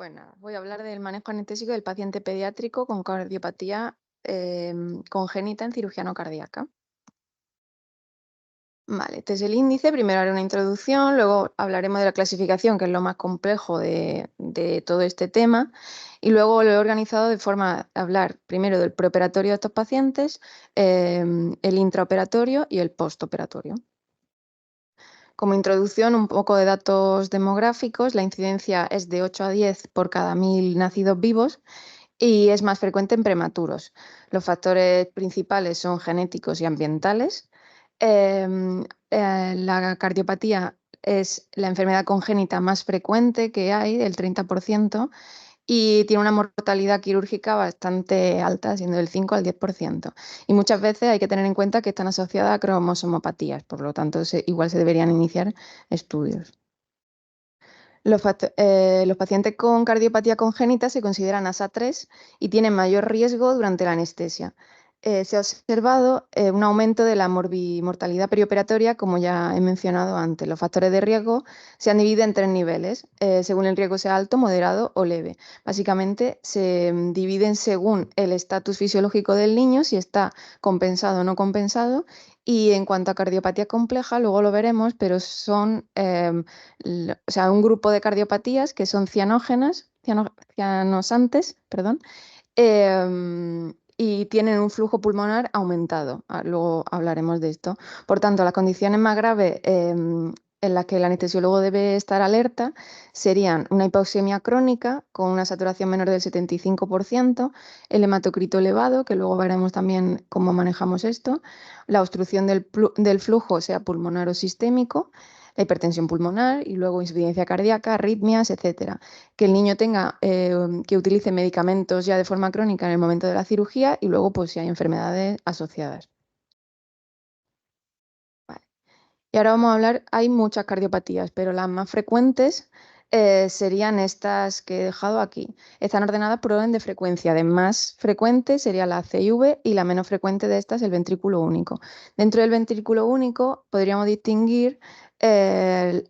Pues nada, voy a hablar del manejo anestésico del paciente pediátrico con cardiopatía congénita en cirugía no cardíaca. Vale, este es el índice. Primero haré una introducción, luego hablaremos de la clasificación, que es lo más complejo de todo este tema, y luego lo he organizado de forma a hablar primero del preoperatorio de estos pacientes, el intraoperatorio y el postoperatorio. Como introducción, un poco de datos demográficos. La incidencia es de 8 a 10 por cada 1000 nacidos vivos y es más frecuente en prematuros. Los factores principales son genéticos y ambientales. La cardiopatía es la enfermedad congénita más frecuente que hay, el 30%, y tiene una mortalidad quirúrgica bastante alta, siendo del 5 al 10%. Y muchas veces hay que tener en cuenta que están asociadas a cromosomopatías, por lo tanto, igual se deberían iniciar estudios. Los pacientes con cardiopatía congénita se consideran ASA3 y tienen mayor riesgo durante la anestesia. Se ha observado un aumento de la mortalidad perioperatoria, como ya he mencionado antes. Los factores de riesgo se han dividido en tres niveles, según el riesgo sea alto, moderado o leve. Básicamente se dividen según el estatus fisiológico del niño, si está compensado o no compensado. Y en cuanto a cardiopatía compleja, luego lo veremos, pero son o sea, un grupo de cardiopatías que son cianosantes, perdón, y tienen un flujo pulmonar aumentado. Luego hablaremos de esto. Por tanto, las condiciones más graves en las que el anestesiólogo debe estar alerta serían una hipoxemia crónica con una saturación menor del 75%, el hematocrito elevado, que luego veremos también cómo manejamos esto, la obstrucción del flujo, sea pulmonar o sistémico, la hipertensión pulmonar y luego insuficiencia cardíaca, arritmias, etcétera. Que el niño que utilice medicamentos ya de forma crónica en el momento de la cirugía y luego pues si hay enfermedades asociadas. Vale. Y ahora vamos a hablar, hay muchas cardiopatías, pero las más frecuentes serían estas que he dejado aquí. Están ordenadas por orden de frecuencia. De más frecuente sería la CIV y la menos frecuente de estas el ventrículo único. Dentro del ventrículo único podríamos distinguir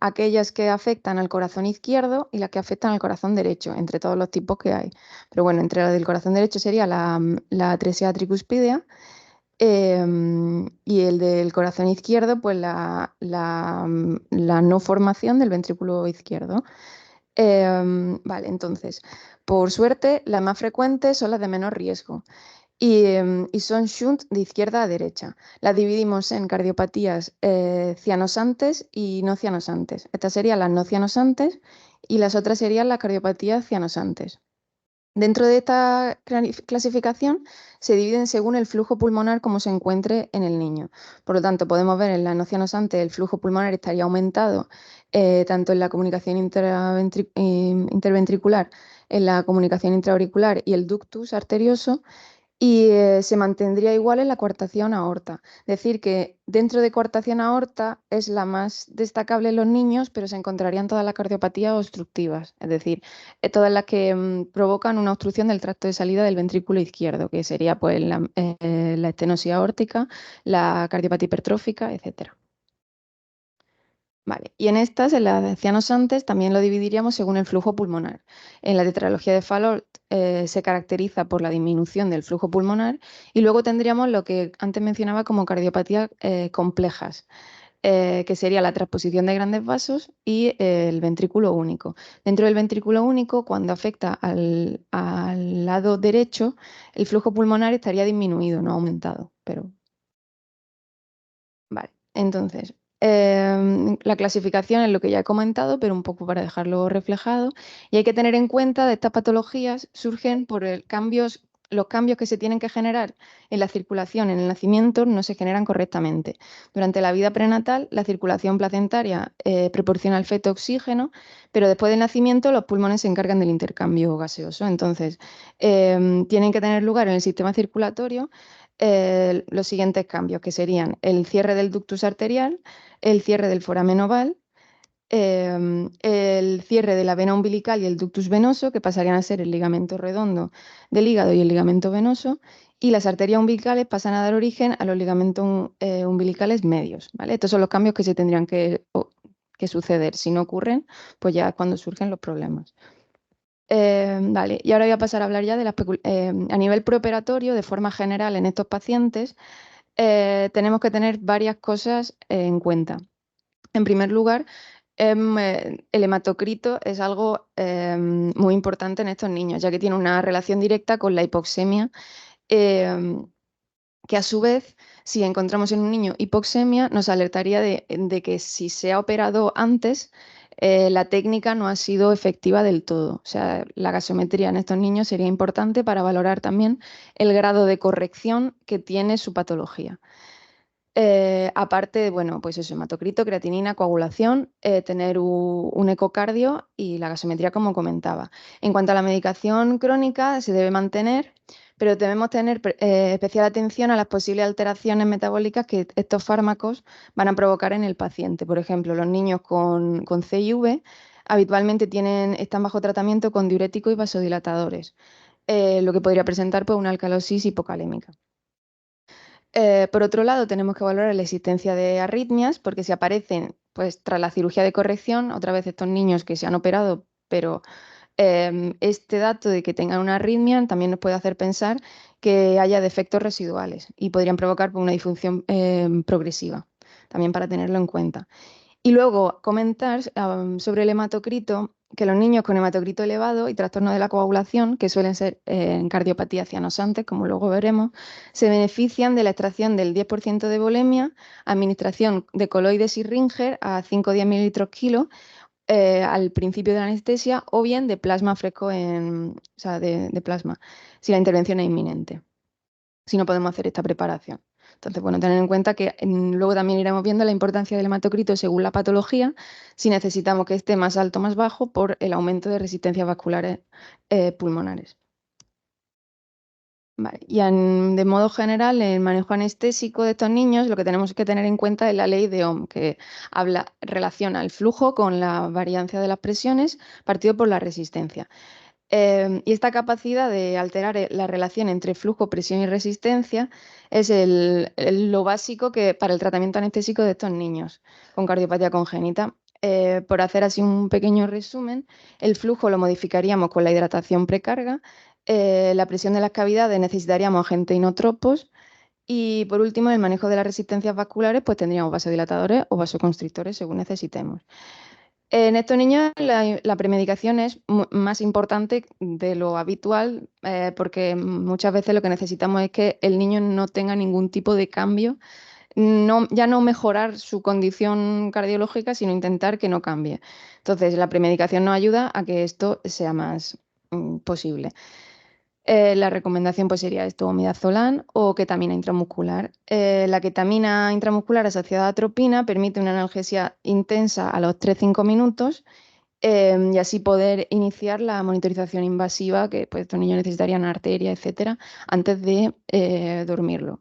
aquellas que afectan al corazón izquierdo y las que afectan al corazón derecho, entre todos los tipos que hay. Pero bueno, entre la del corazón derecho sería la atresia tricuspidea. Y el del corazón izquierdo, pues la no formación del ventrículo izquierdo. Vale, entonces, por suerte, las más frecuentes son las de menor riesgo y son shunt de izquierda a derecha. Las dividimos en cardiopatías cianosantes y no cianosantes. Estas serían las no cianosantes y las otras serían las cardiopatías cianosantes. Dentro de esta clasificación se dividen según el flujo pulmonar como se encuentre en el niño. Por lo tanto, podemos ver en la no cianosante el flujo pulmonar estaría aumentado tanto en la comunicación interventricular, en la comunicación intraauricular y el ductus arterioso, y se mantendría igual en la coartación aorta. Decir que dentro de coartación aorta es la más destacable en los niños, pero se encontrarían todas las cardiopatías obstructivas, es decir, todas las que provocan una obstrucción del tracto de salida del ventrículo izquierdo, que sería pues la estenosis aórtica, la cardiopatía hipertrófica, etcétera. Vale, y en estas, en las decíamos antes, también lo dividiríamos según el flujo pulmonar. En la tetralogía de Fallot se caracteriza por la disminución del flujo pulmonar y luego tendríamos lo que antes mencionaba como cardiopatías complejas, que sería la transposición de grandes vasos y el ventrículo único. Dentro del ventrículo único, cuando afecta al lado derecho, el flujo pulmonar estaría disminuido, no aumentado, pero vale, entonces, la clasificación es lo que ya he comentado, pero un poco para dejarlo reflejado. Y hay que tener en cuenta de estas patologías surgen por los cambios que se tienen que generar en la circulación en el nacimiento no se generan correctamente. Durante la vida prenatal, la circulación placentaria proporciona al feto oxígeno, pero después del nacimiento los pulmones se encargan del intercambio gaseoso. Entonces, tienen que tener lugar en el sistema circulatorio los siguientes cambios, que serían el cierre del ductus arterial, el cierre del foramen oval, el cierre de la vena umbilical y el ductus venoso, que pasarían a ser el ligamento redondo del hígado y el ligamento venoso, y las arterias umbilicales pasan a dar origen a los ligamentos umbilicales medios, ¿vale? Estos son los cambios que se tendrían que suceder. Si no ocurren, pues ya es cuando surgen los problemas. Vale, y ahora voy a pasar a hablar ya de a nivel preoperatorio, de forma general, en estos pacientes, tenemos que tener varias cosas en cuenta. En primer lugar, el hematocrito es algo muy importante en estos niños, ya que tiene una relación directa con la hipoxemia, em, que a su vez, si encontramos en un niño hipoxemia, nos alertaría de que si se ha operado antes, la técnica no ha sido efectiva del todo. O sea, la gasometría en estos niños sería importante para valorar también el grado de corrección que tiene su patología. Aparte de, bueno, pues eso, hematocrito, creatinina, coagulación, tener un ecocardio y la gasometría, como comentaba. En cuanto a la medicación crónica, se debe mantener, pero debemos tener especial atención a las posibles alteraciones metabólicas que estos fármacos van a provocar en el paciente. Por ejemplo, los niños con CIV habitualmente están bajo tratamiento con diuréticos y vasodilatadores, lo que podría presentar pues, una alcalosis hipocalémica. Por otro lado, tenemos que valorar la existencia de arritmias, porque si aparecen, pues tras la cirugía de corrección, otra vez estos niños que se han operado, pero este dato de que tengan una arritmia también nos puede hacer pensar que haya defectos residuales y podrían provocar pues, una disfunción progresiva, también para tenerlo en cuenta. Y luego comentar sobre el hematocrito, que los niños con hematocrito elevado y trastorno de la coagulación, que suelen ser en cardiopatía cianosantes, como luego veremos, se benefician de la extracción del 10% de volemia, administración de coloides y Ringer a 5 o 10 mililitros kilo al principio de la anestesia o bien de plasma fresco, o sea, de plasma, si la intervención es inminente, si no podemos hacer esta preparación. Entonces, bueno, tener en cuenta que luego también iremos viendo la importancia del hematocrito según la patología, si necesitamos que esté más alto o más bajo por el aumento de resistencias vasculares pulmonares. Vale. Y de modo general, en el manejo anestésico de estos niños, lo que tenemos que tener en cuenta es la ley de Ohm, que relaciona el flujo con la variancia de las presiones partido por la resistencia. Y esta capacidad de alterar la relación entre flujo, presión y resistencia es lo básico para el tratamiento anestésico de estos niños con cardiopatía congénita. Por hacer así un pequeño resumen, el flujo lo modificaríamos con la hidratación precarga, la presión de las cavidades necesitaríamos agentes inotropos y por último, en el manejo de las resistencias vasculares, pues tendríamos vasodilatadores o vasoconstrictores según necesitemos. En estos niños la premedicación es más importante de lo habitual porque muchas veces lo que necesitamos es que el niño no tenga ningún tipo de cambio, ya no mejorar su condición cardiológica, sino intentar que no cambie. Entonces, la premedicación nos ayuda a que esto sea más posible. La recomendación pues, sería esto, omidazolán o ketamina intramuscular. La ketamina intramuscular asociada a atropina permite una analgesia intensa a los 3-5 minutos y así poder iniciar la monitorización invasiva que pues, estos niños necesitarían arteria, etcétera, antes de dormirlo.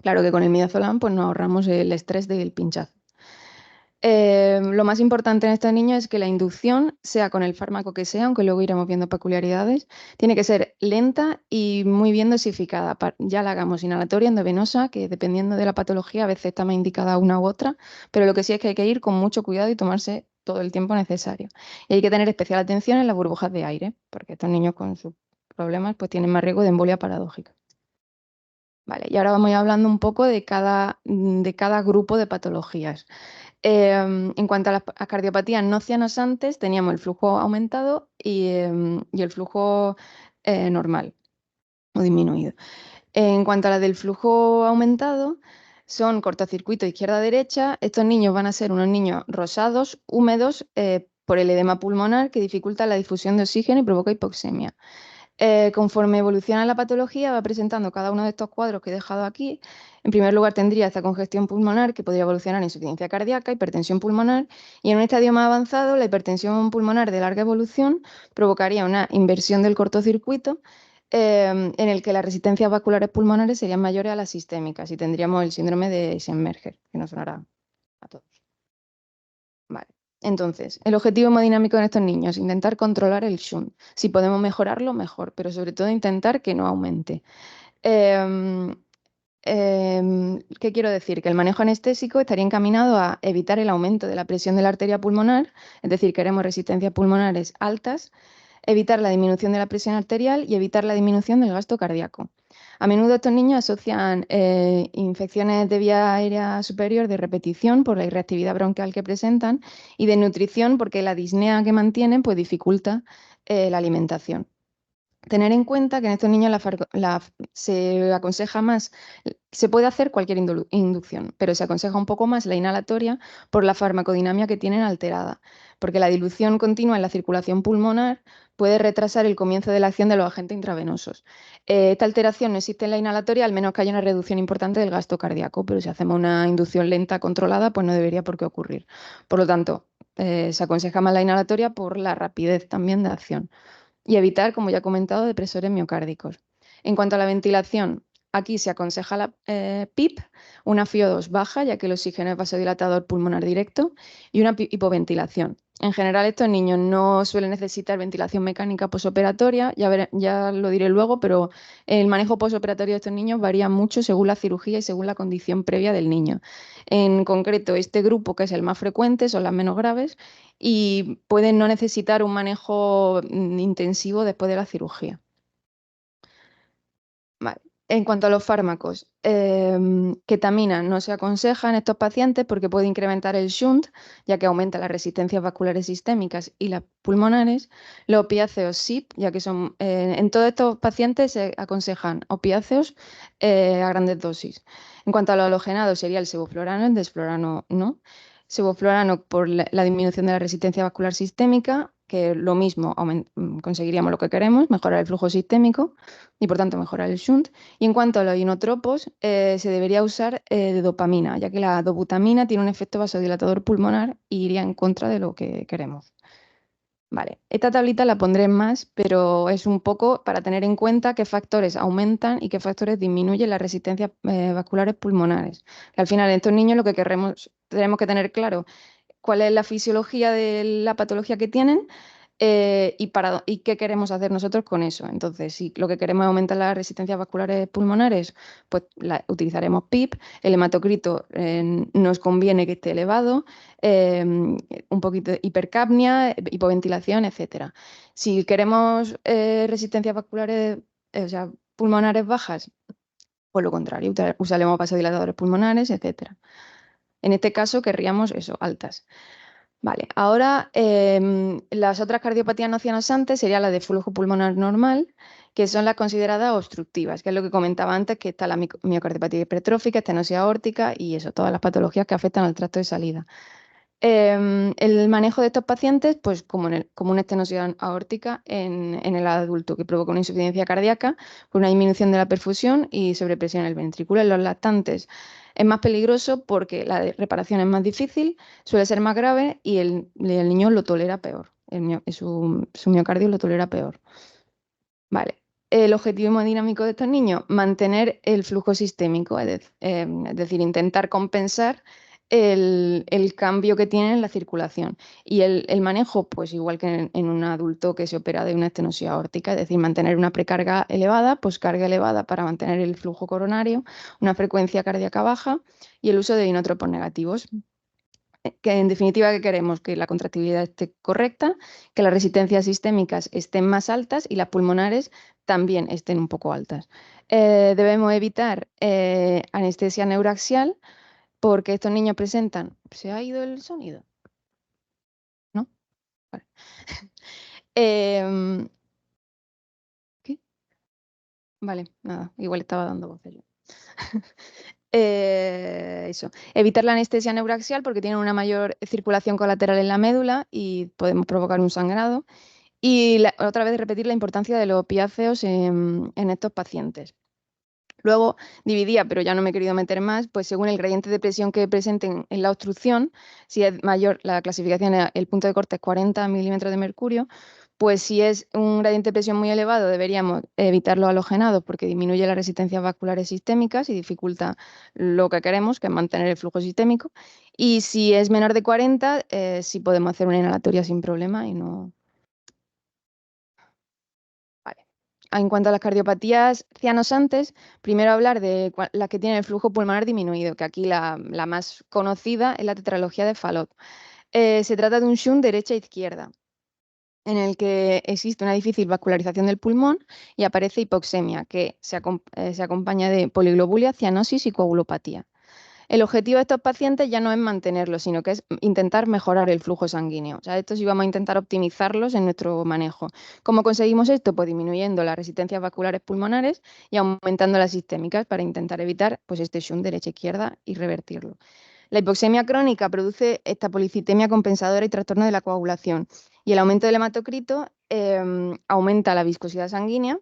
Claro que con el midazolam pues, nos ahorramos el estrés del pinchazo. Lo más importante en estos niños es que la inducción, sea con el fármaco que sea, aunque luego iremos viendo peculiaridades, tiene que ser lenta y muy bien dosificada. Ya la hagamos inhalatoria, endovenosa, que dependiendo de la patología a veces está más indicada una u otra, pero lo que sí es que hay que ir con mucho cuidado y tomarse todo el tiempo necesario. Y hay que tener especial atención en las burbujas de aire, porque estos niños con sus problemas pues, tienen más riesgo de embolia paradójica. Vale, y ahora vamos a ir hablando un poco de cada grupo de patologías. En cuanto a las cardiopatías no cianosantes, teníamos el flujo aumentado y el flujo normal o disminuido. En cuanto a la del flujo aumentado, son cortocircuito izquierda-derecha. Estos niños van a ser unos niños rosados, húmedos, por el edema pulmonar que dificulta la difusión de oxígeno y provoca hipoxemia. Conforme evoluciona la patología, va presentando cada uno de estos cuadros que he dejado aquí. En primer lugar, tendría esta congestión pulmonar que podría evolucionar en insuficiencia cardíaca, hipertensión pulmonar, y en un estadio más avanzado, la hipertensión pulmonar de larga evolución provocaría una inversión del cortocircuito, en el que las resistencias vasculares pulmonares serían mayores a las sistémicas y tendríamos el síndrome de Eisenberger, que nos sonará a todos. Vale. Entonces, el objetivo hemodinámico en estos niños, intentar controlar el shunt. Si podemos mejorarlo, mejor, pero sobre todo intentar que no aumente. Em, ¿Qué quiero decir? Que el manejo anestésico estaría encaminado a evitar el aumento de la presión de la arteria pulmonar, es decir, queremos resistencias pulmonares altas, evitar la disminución de la presión arterial y evitar la disminución del gasto cardíaco. A menudo estos niños asocian infecciones de vía aérea superior de repetición por la irreactividad bronquial que presentan y de nutrición porque la disnea que mantienen pues, dificulta la alimentación. Tener en cuenta que en estos niños se aconseja más, se puede hacer cualquier inducción, pero se aconseja un poco más la inhalatoria por la farmacodinamia que tienen alterada, porque la dilución continua en la circulación pulmonar puede retrasar el comienzo de la acción de los agentes intravenosos. Esta alteración no existe en la inhalatoria, al menos que haya una reducción importante del gasto cardíaco, pero si hacemos una inducción lenta controlada, pues no debería por qué ocurrir. Por lo tanto, se aconseja más la inhalatoria por la rapidez también de acción y evitar, como ya he comentado, depresores miocárdicos. En cuanto a la ventilación, aquí se aconseja la PIP, una FiO2 baja, ya que el oxígeno es vasodilatador pulmonar directo, y una hipoventilación. En general, estos niños no suelen necesitar ventilación mecánica posoperatoria, ya lo diré luego, pero el manejo posoperatorio de estos niños varía mucho según la cirugía y según la condición previa del niño. En concreto, este grupo, que es el más frecuente, son las menos graves y pueden no necesitar un manejo intensivo después de la cirugía. Vale. En cuanto a los fármacos, ketamina no se aconseja en estos pacientes porque puede incrementar el shunt, ya que aumenta las resistencias vasculares sistémicas y las pulmonares. Los opiáceos sí, ya que son, en todos estos pacientes se aconsejan opiáceos a grandes dosis. En cuanto a los halogenados, sería el sevoflurano, el desflurano no. Sevoflurano por la disminución de la resistencia vascular sistémica, que lo mismo conseguiríamos lo que queremos, mejorar el flujo sistémico y por tanto mejorar el shunt. Y en cuanto a los inotropos, se debería usar de dopamina, ya que la dobutamina tiene un efecto vasodilatador pulmonar y iría en contra de lo que queremos. Vale, esta tablita la pondré en más, pero es un poco para tener en cuenta qué factores aumentan y qué factores disminuyen las resistencias vasculares pulmonares. Que al final, en estos niños lo que tenemos que tener claro cuál es la fisiología de la patología que tienen y qué queremos hacer nosotros con eso. Entonces, si lo que queremos es aumentar las resistencias vasculares pulmonares, pues utilizaremos PIP. El hematocrito nos conviene que esté elevado, un poquito de hipercapnia, hipoventilación, etcétera. Si queremos resistencias vasculares, o sea, pulmonares bajas, pues lo contrario, usaremos vasodilatadores pulmonares, etcétera. En este caso querríamos eso, altas. Vale, ahora las otras cardiopatías no cianosantes sería la de flujo pulmonar normal, que son las consideradas obstructivas, que es lo que comentaba antes, que está la miocardiopatía hipertrófica, estenosis aórtica y eso, todas las patologías que afectan al tracto de salida. El manejo de estos pacientes, pues como una estenosis aórtica en el adulto, que provoca una insuficiencia cardíaca, con una disminución de la perfusión y sobrepresión en el ventrículo. En los lactantes es más peligroso porque la reparación es más difícil, suele ser más grave y el niño lo tolera peor. Su miocardio lo tolera peor. Vale. El objetivo hemodinámico de estos niños, mantener el flujo sistémico, es decir, intentar compensar el cambio que tiene en la circulación. Y el manejo, pues igual que en un adulto que se opera de una estenosis aórtica, es decir, mantener una precarga elevada, pues carga elevada para mantener el flujo coronario, una frecuencia cardíaca baja y el uso de inotropos negativos. Que en definitiva, ¿qué queremos? Que la contractibilidad esté correcta, que las resistencias sistémicas estén más altas y las pulmonares también estén un poco altas. Debemos evitar anestesia neuraxial porque estos niños presentan... ¿Se ha ido el sonido? ¿No? Vale. Em, ¿Qué? Vale, nada, igual estaba dando voces yo. Eso. Evitar la anestesia neuraxial porque tienen una mayor circulación colateral en la médula y podemos provocar un sangrado. Y otra vez repetir la importancia de los opiáceos en estos pacientes. Luego dividía, pero ya no me he querido meter más, pues según el gradiente de presión que presenten en la obstrucción, si es mayor, la clasificación, el punto de corte es 40 milímetros de mercurio, pues si es un gradiente de presión muy elevado, deberíamos evitar los halogenados porque disminuye las resistencias vasculares sistémicas y dificulta lo que queremos, que es mantener el flujo sistémico. Y si es menor de 40, sí podemos hacer una inhalatoria sin problema y no. Vale. En cuanto a las cardiopatías cianosantes, primero hablar de las que tienen el flujo pulmonar disminuido, que aquí la más conocida es la tetralogía de Fallot. Se trata de un shunt derecha-izquierda. en el que existe una difícil vascularización del pulmón y aparece hipoxemia, que se acompaña de poliglobulia, cianosis y coagulopatía. El objetivo de estos pacientes ya no es mantenerlos, sino que es intentar mejorar el flujo sanguíneo. O sea, esto sí vamos a intentar optimizarlos en nuestro manejo. ¿Cómo conseguimos esto? Pues disminuyendo las resistencias vasculares pulmonares y aumentando las sistémicas para intentar evitar pues, este shunt derecha-izquierda y revertirlo. La hipoxemia crónica produce esta policitemia compensadora y trastorno de la coagulación. Y el aumento del hematocrito aumenta la viscosidad sanguínea.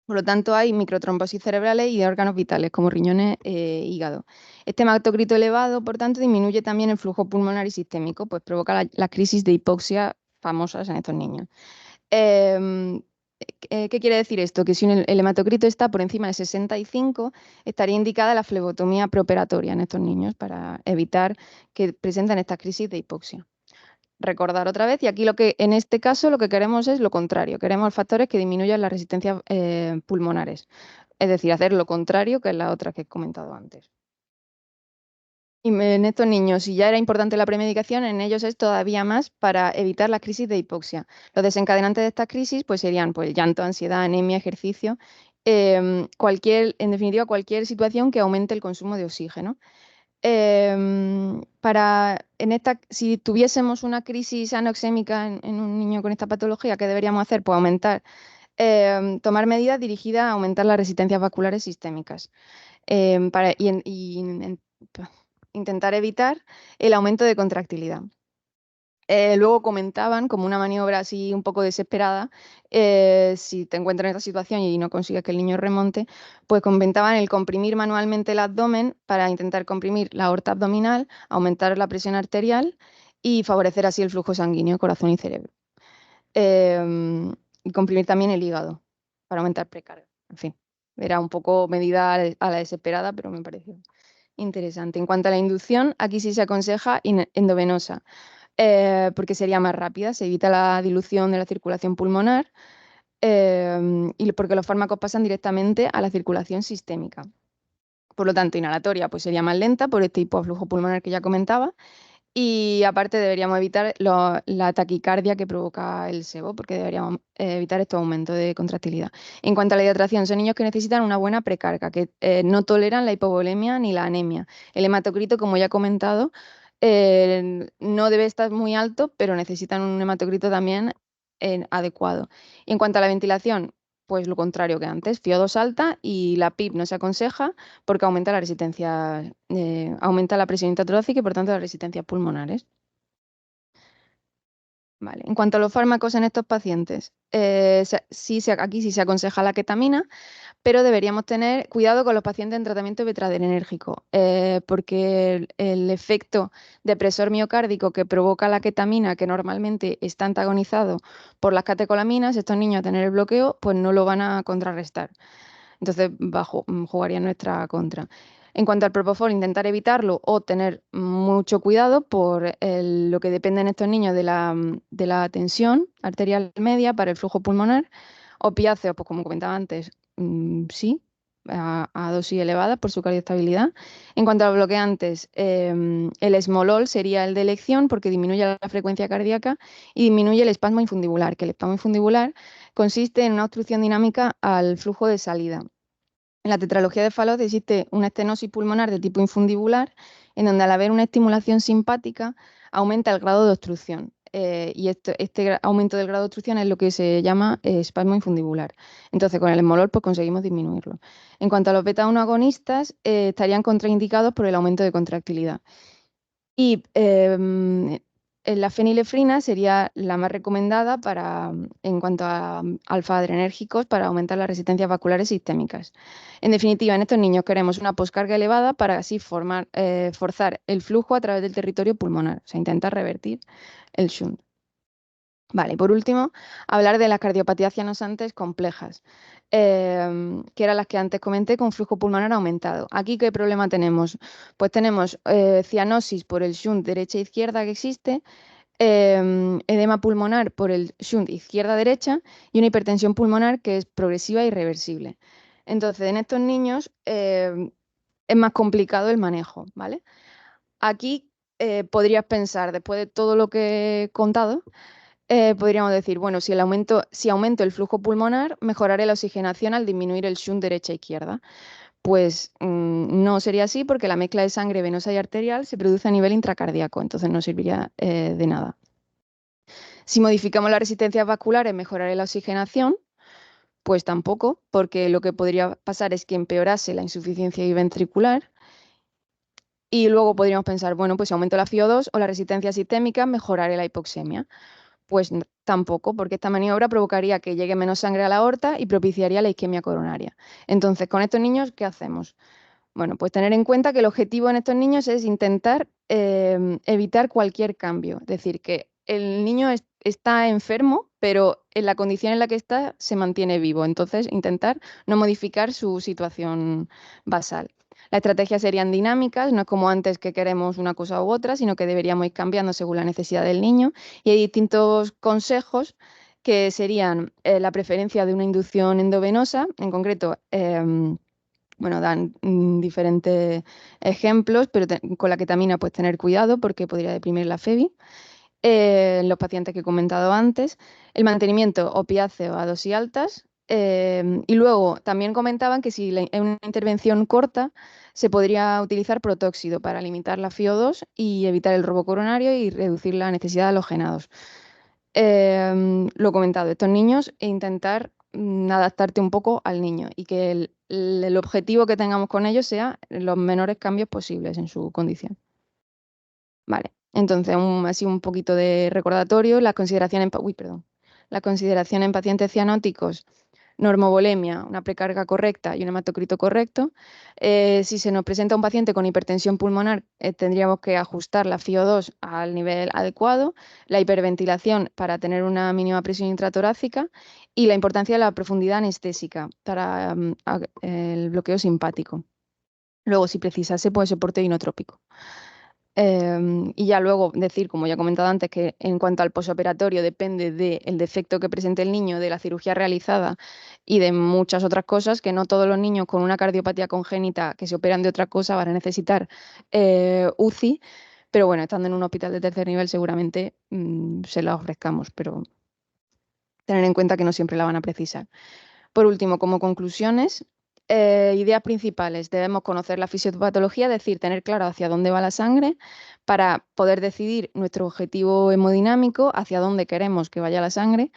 Por lo tanto, hay microtrombosis cerebrales y de órganos vitales, como riñones e hígado. Este hematocrito elevado, por tanto, disminuye también el flujo pulmonar y sistémico, pues provoca la crisis de hipoxia famosas en estos niños. Em, ¿Qué quiere decir esto? Que si el hematocrito está por encima de 65, estaría indicada la flebotomía preoperatoria en estos niños para evitar que presenten estas crisis de hipoxia. Recordar otra vez, y aquí en este caso lo que queremos es lo contrario, queremos factores que disminuyan las resistencias pulmonares, es decir, hacer lo contrario que es la otra que he comentado antes. Y en estos niños, si ya era importante la premedicación, en ellos es todavía más para evitar las crisis de hipoxia. Los desencadenantes de estas crisis pues, serían pues, llanto, ansiedad, anemia, ejercicio, en definitiva, cualquier situación que aumente el consumo de oxígeno. Si tuviésemos una crisis anoxémica en un niño con esta patología, ¿qué deberíamos hacer? Pues tomar medidas dirigidas a aumentar las resistencias vasculares sistémicas pa- intentar evitar el aumento de contractilidad. Luego comentaban, como una maniobra así un poco desesperada, si te encuentras en esta situación y no consigues que el niño remonte, pues comentaban el comprimir manualmente el abdomen para intentar comprimir la aorta abdominal, aumentar la presión arterial y favorecer así el flujo sanguíneo, corazón y cerebro. Y comprimir también el hígado para aumentar precarga. En fin, era un poco medida a la desesperada, pero me pareció interesante. En cuanto a la inducción, aquí sí se aconseja endovenosa porque sería más rápida, se evita la dilución de la circulación pulmonar y porque los fármacos pasan directamente a la circulación sistémica. Por lo tanto, inhalatoria pues sería más lenta por este hipoflujo pulmonar que ya comentaba. Y aparte deberíamos evitar la taquicardia que provoca el sebo, porque deberíamos evitar estos aumentos de contractilidad. En cuanto a la hidratación, son niños que necesitan una buena precarga, que no toleran la hipovolemia ni la anemia. El hematocrito, como ya he comentado, no debe estar muy alto, pero necesitan un hematocrito también adecuado. Y en cuanto a la ventilación, pues lo contrario que antes, FIO2 alta y la PIP no se aconseja porque aumenta la resistencia, aumenta la presión intratorácica y por tanto las resistencias pulmonares. Vale. En cuanto a los fármacos en estos pacientes, aquí sí se aconseja la ketamina, pero deberíamos tener cuidado con los pacientes en tratamiento betradrenérgico, porque el efecto depresor miocárdico que provoca la ketamina, que normalmente está antagonizado por las catecolaminas, estos niños a tener el bloqueo, pues no lo van a contrarrestar. Entonces jugaría en nuestra contra. En cuanto al propofol, intentar evitarlo o tener mucho cuidado por lo que depende en estos niños de la tensión arterial media para el flujo pulmonar. Opiáceos, pues como comentaba antes, sí, a dosis elevadas por su cardioestabilidad. En cuanto a los bloqueantes, el esmolol sería el de elección porque disminuye la frecuencia cardíaca y disminuye el espasmo infundibular, que el espasmo infundibular consiste en una obstrucción dinámica al flujo de salida. En la tetralogía de Fallot existe una estenosis pulmonar de tipo infundibular, en donde al haber una estimulación simpática aumenta el grado de obstrucción. Y este aumento del grado de obstrucción es lo que se llama espasmo infundibular. Entonces, con el esmolol pues, conseguimos disminuirlo. En cuanto a los beta-1 agonistas, estarían contraindicados por el aumento de contractilidad. Y la fenilefrina sería la más recomendada en cuanto a alfa-adrenérgicos para aumentar las resistencias vasculares sistémicas. En definitiva, en estos niños queremos una poscarga elevada para así forzar el flujo a través del territorio pulmonar, o sea, intentar revertir el shunt. Vale, por último, hablar de las cardiopatías cianosantes complejas, que eran las que antes comenté con flujo pulmonar aumentado. Aquí, ¿qué problema tenemos? Pues tenemos cianosis por el shunt derecha-izquierda que existe, edema pulmonar por el shunt izquierda-derecha y una hipertensión pulmonar que es progresiva y reversible. Entonces, en estos niños es más complicado el manejo, ¿vale? Aquí podrías pensar, después de todo lo que he contado, podríamos decir, bueno, si aumento el flujo pulmonar, mejoraré la oxigenación al disminuir el shunt derecha-izquierda. Pues no sería así porque la mezcla de sangre venosa y arterial se produce a nivel intracardíaco, entonces no serviría de nada. Si modificamos las resistencias vasculares, mejoraré la oxigenación, pues tampoco, porque lo que podría pasar es que empeorase la insuficiencia ventricular. Y luego podríamos pensar, bueno, pues si aumento la FiO2 o la resistencia sistémica, mejoraré la hipoxemia. Pues tampoco, porque esta maniobra provocaría que llegue menos sangre a la aorta y propiciaría la isquemia coronaria. Entonces, con estos niños, ¿qué hacemos? Bueno, pues tener en cuenta que el objetivo en estos niños es intentar evitar cualquier cambio. Es decir, que el niño está enfermo, pero en la condición en la que está se mantiene vivo. Entonces, intentar no modificar su situación basal. Las estrategias serían dinámicas, no es como antes que queremos una cosa u otra, sino que deberíamos ir cambiando según la necesidad del niño. Y hay distintos consejos que serían la preferencia de una inducción endovenosa, en concreto. Bueno, dan diferentes ejemplos, pero con la ketamina pues tener cuidado porque podría deprimir la FEBI. Los pacientes que he comentado antes, el mantenimiento opiáceo a dosis altas. Y luego también comentaban que si en una intervención corta se podría utilizar protóxido para limitar la FiO2 y evitar el robo coronario y reducir la necesidad de halogenados. Lo comentado, estos niños e intentar adaptarte un poco al niño y que el objetivo que tengamos con ellos sea los menores cambios posibles en su condición. Vale, entonces así un poquito de recordatorio, la consideración en pacientes cianóticos, normovolemia, una precarga correcta y un hematocrito correcto. Si se nos presenta un paciente con hipertensión pulmonar, tendríamos que ajustar la FiO2 al nivel adecuado, la hiperventilación para tener una mínima presión intratorácica y la importancia de la profundidad anestésica para el bloqueo simpático. Luego, si precisase, pues soporte inotrópico. Y ya luego decir, como ya he comentado antes, que en cuanto al posoperatorio depende del defecto que presente el niño, de la cirugía realizada y de muchas otras cosas, que no todos los niños con una cardiopatía congénita que se operan de otra cosa van a necesitar UCI, pero bueno, estando en un hospital de tercer nivel seguramente se la ofrezcamos, pero tener en cuenta que no siempre la van a precisar. Por último, como conclusiones, ideas principales. Debemos conocer la fisiopatología, es decir, tener claro hacia dónde va la sangre para poder decidir nuestro objetivo hemodinámico, hacia dónde queremos que vaya la sangre.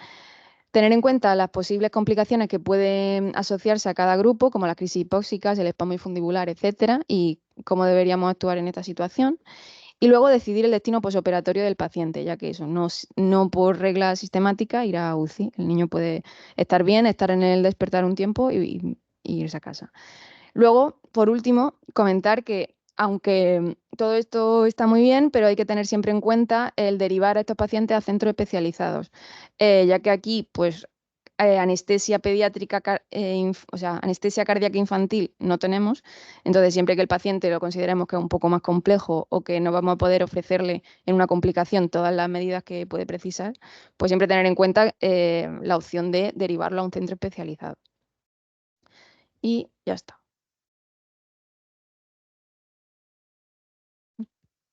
Tener en cuenta las posibles complicaciones que pueden asociarse a cada grupo, como las crisis hipóxicas, el espasmo fundibular, etcétera, y cómo deberíamos actuar en esta situación. Y luego decidir el destino posoperatorio del paciente, ya que eso no por regla sistemática irá a UCI. El niño puede estar bien, estar en el despertar un tiempo y irse a casa. Luego, por último, comentar que aunque todo esto está muy bien, pero hay que tener siempre en cuenta el derivar a estos pacientes a centros especializados, ya que aquí, pues, anestesia pediátrica, o sea, anestesia cardíaca infantil no tenemos, entonces siempre que el paciente lo consideremos que es un poco más complejo o que no vamos a poder ofrecerle en una complicación todas las medidas que puede precisar, pues siempre tener en cuenta la opción de derivarlo a un centro especializado. Y ya está.